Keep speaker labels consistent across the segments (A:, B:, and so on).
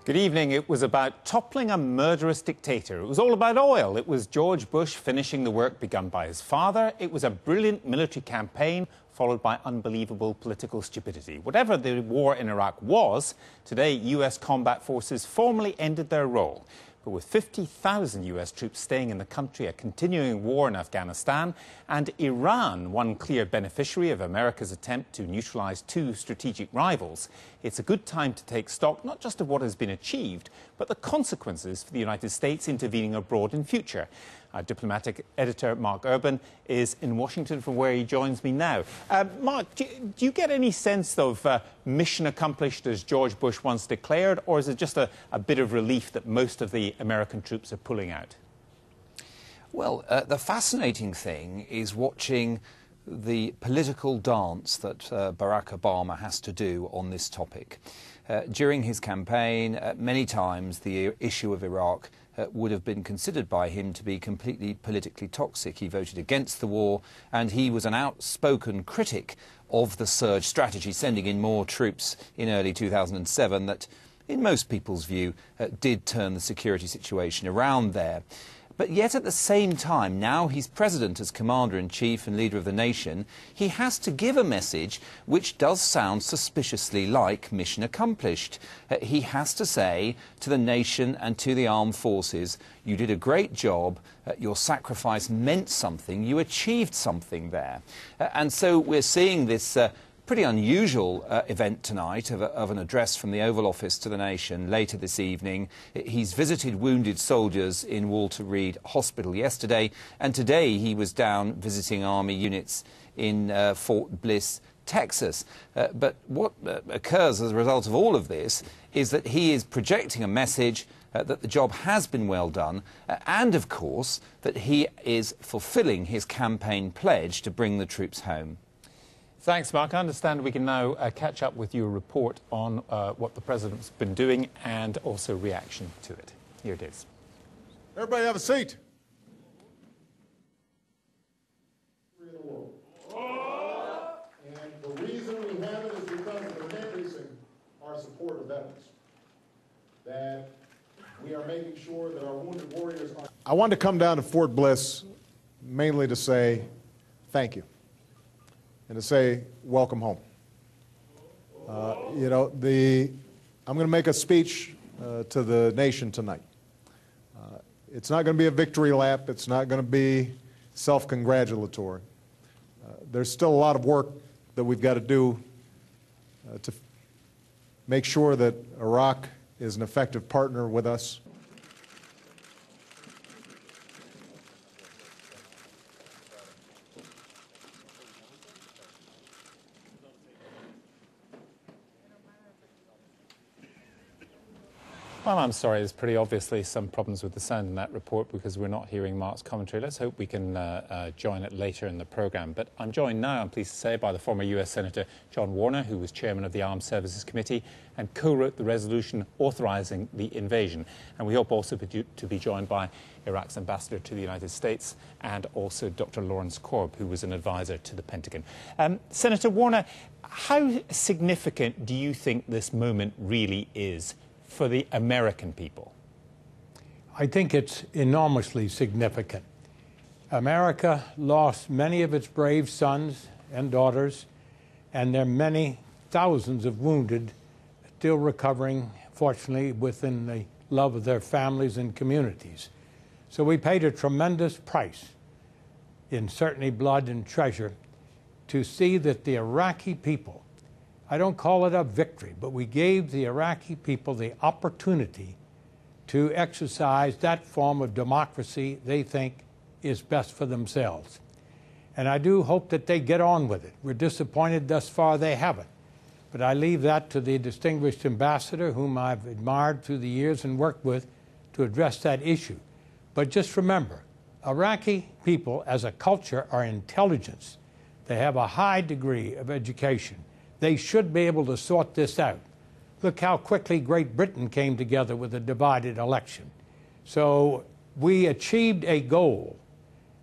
A: Good evening. It was about toppling a murderous dictator. It was all about oil. It was George Bush finishing the work begun by his father. It was a brilliant military campaign followed by unbelievable political stupidity. Whatever the war in Iraq was, today US combat forces formally ended their role. But with 50,000 US troops staying in the country, a continuing war in Afghanistan, and Iran, one clear beneficiary of America's attempt to neutralize two strategic rivals, it's a good time to take stock not just of what has been achieved, but the consequences for the United States intervening abroad in future. Our diplomatic editor, Mark Urban, is in Washington, from where he joins me now. Mark, do you get any sense of mission accomplished, as George Bush once declared, or is it just a bit of relief that most of the American troops are pulling out?
B: Well, the fascinating thing is watching the political dance that Barack Obama has to do on this topic. During his campaign, many times the issue of Iraq would have been considered by him to be completely politically toxic. He voted against the war, and he was an outspoken critic of the surge strategy, sending in more troops in early 2007 that, in most people's view, did turn the security situation around there. But yet at the same time, now he's president as commander-in-chief and leader of the nation, he has to give a message which does sound suspiciously like mission accomplished. He has to say to the nation and to the armed forces, you did a great job, your sacrifice meant something, you achieved something there. And so we're seeing this pretty unusual event tonight of an address from the Oval Office to the nation later this evening. He's visited wounded soldiers in Walter Reed Hospital yesterday, and today he was down visiting Army units in Fort Bliss, Texas. But what occurs as a result of all of this is that he is projecting a message that the job has been well done, and of course that he is fulfilling his campaign pledge to bring the troops home.
A: Thanks, Mark. I understand we can now catch up with your report on what the President's been doing and also reaction to it. Here it is.
C: Everybody have a seat. And the reason we have it is because of the increasing our support of veterans. That we are making sure that our wounded warriors are... I wanted to come down to Fort Bliss mainly to say thank you. And to say, welcome home. You know, I'm going to make a speech to the nation tonight. It's not going to be a victory lap. It's not going to be self-congratulatory. There's still a lot of work that we've got to do to make sure that Iraq is an effective partner with us.
A: Well, I'm sorry, there's pretty obviously some problems with the sound in that report because we're not hearing Mark's commentary. Let's hope we can join it later in the programme. But I'm joined now, I'm pleased to say, by the former US Senator John Warner, who was chairman of the Armed Services Committee and co-wrote the resolution authorising the invasion. And we hope also to be joined by Iraq's ambassador to the United States and also Dr. Lawrence Korb, who was an advisor to the Pentagon. Senator Warner, how significant do you think this moment really is for the American people?
D: I think it's enormously significant. America lost many of its brave sons and daughters, and there are many thousands of wounded still recovering, fortunately, within the love of their families and communities. So we paid a tremendous price, in certainly blood and treasure, to see that the Iraqi people, I don't call it a victory, but we gave the Iraqi people the opportunity to exercise that form of democracy they think is best for themselves. And I do hope that they get on with it. We're disappointed thus far they haven't. But I leave that to the distinguished ambassador, whom I've admired through the years and worked with, to address that issue. But just remember, Iraqi people as a culture are intelligence. They have a high degree of education. They should be able to sort this out. Look how quickly Great Britain came together with a divided election. So we achieved a goal,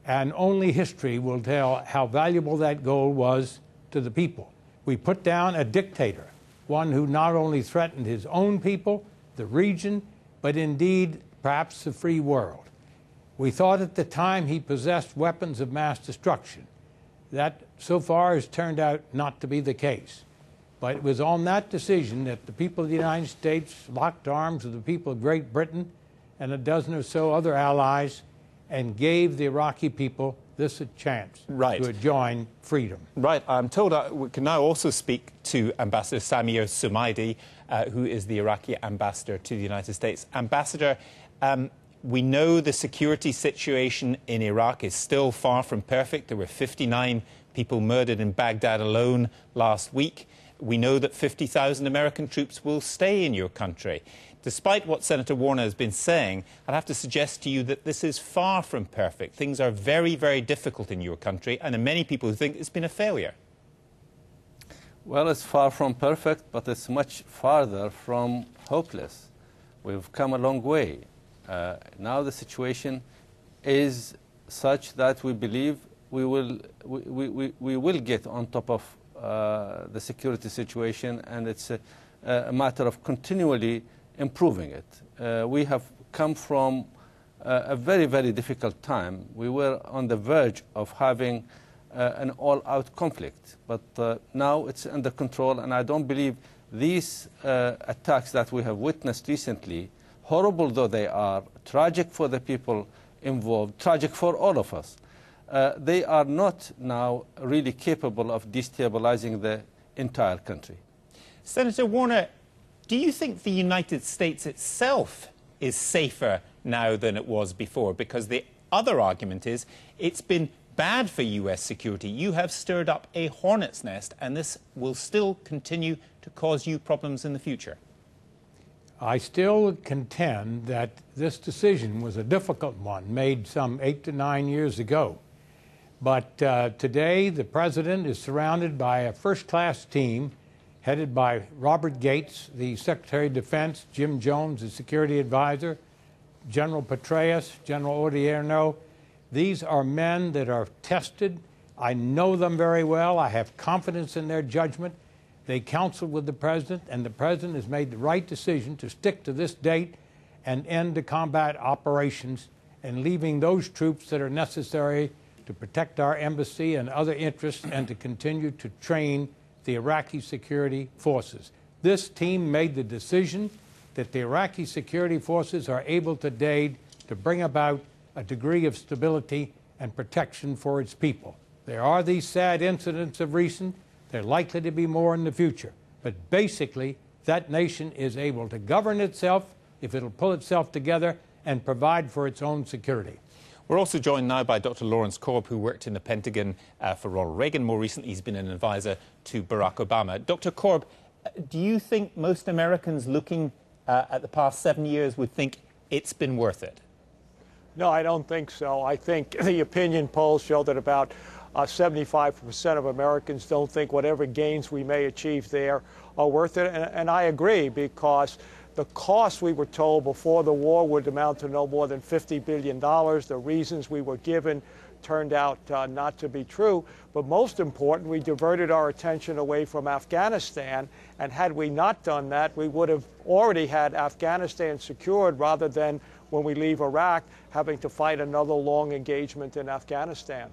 D: and only history will tell how valuable that goal was to the people. We put down a dictator, one who not only threatened his own people, the region, but indeed perhaps the free world. We thought at the time he possessed weapons of mass destruction. That so far has turned out not to be the case. But it was on that decision that the people of the United States locked arms with the people of Great Britain and a dozen or so other allies and gave the Iraqi people this a chance to enjoy freedom.
A: Right. I'm told we can now also speak to Ambassador Samir Sumaidi, who is the Iraqi ambassador to the United States. Ambassador, we know the security situation in Iraq is still far from perfect. There were 59 people murdered in Baghdad alone last week. We know that 50,000 American troops will stay in your country. Despite what Senator Warner has been saying, I'd have to suggest to you that this is far from perfect. Things are very, very difficult in your country, and there are many people who think it's been a failure.
E: Well, it's far from perfect, but it's much farther from hopeless. We've come a long way. Now the situation is such that we believe we will get on top of the security situation, and it's a matter of continually improving it. We have come from a very, very difficult time. We were on the verge of having an all-out conflict, but now it's under control, and I don't believe these attacks that we have witnessed recently, horrible though they are, tragic for the people involved, tragic for all of us, they are not now really capable of destabilizing the entire country.
A: Senator Warner, do you think the United States itself is safer now than it was before? Because the other argument is it's been bad for U.S. security. You have stirred up a hornet's nest, and this will still continue to cause you problems in the future.
D: I still contend that this decision was a difficult one, made some 8 to 9 years ago. But today, the President is surrounded by a first-class team headed by Robert Gates, the Secretary of Defense, Jim Jones, the Security Advisor, General Petraeus, General Odierno. These are men that are tested. I know them very well. I have confidence in their judgment. They counseled with the President, and the President has made the right decision to stick to this date and end the combat operations and leaving those troops that are necessary to protect our embassy and other interests and to continue to train the Iraqi security forces. This team made the decision that the Iraqi security forces are able today to bring about a degree of stability and protection for its people. There are these sad incidents of recent. There are likely to be more in the future. But basically, that nation is able to govern itself if it'll pull itself together and provide for its own security.
A: We're also joined now by Dr. Lawrence Korb, who worked in the Pentagon for Ronald Reagan. More recently, he's been an advisor to Barack Obama. Dr. Korb, do you think most Americans looking at the past 7 years would think it's been worth it?
F: No, I don't think so. I think the opinion polls show that about 75% of Americans don't think whatever gains we may achieve there are worth it. And I agree, because the cost we were told before the war would amount to no more than $50 billion. The reasons we were given turned out not to be true. But most important, we diverted our attention away from Afghanistan. And had we not done that, we would have already had Afghanistan secured rather than, when we leave Iraq, having to fight another long engagement in Afghanistan.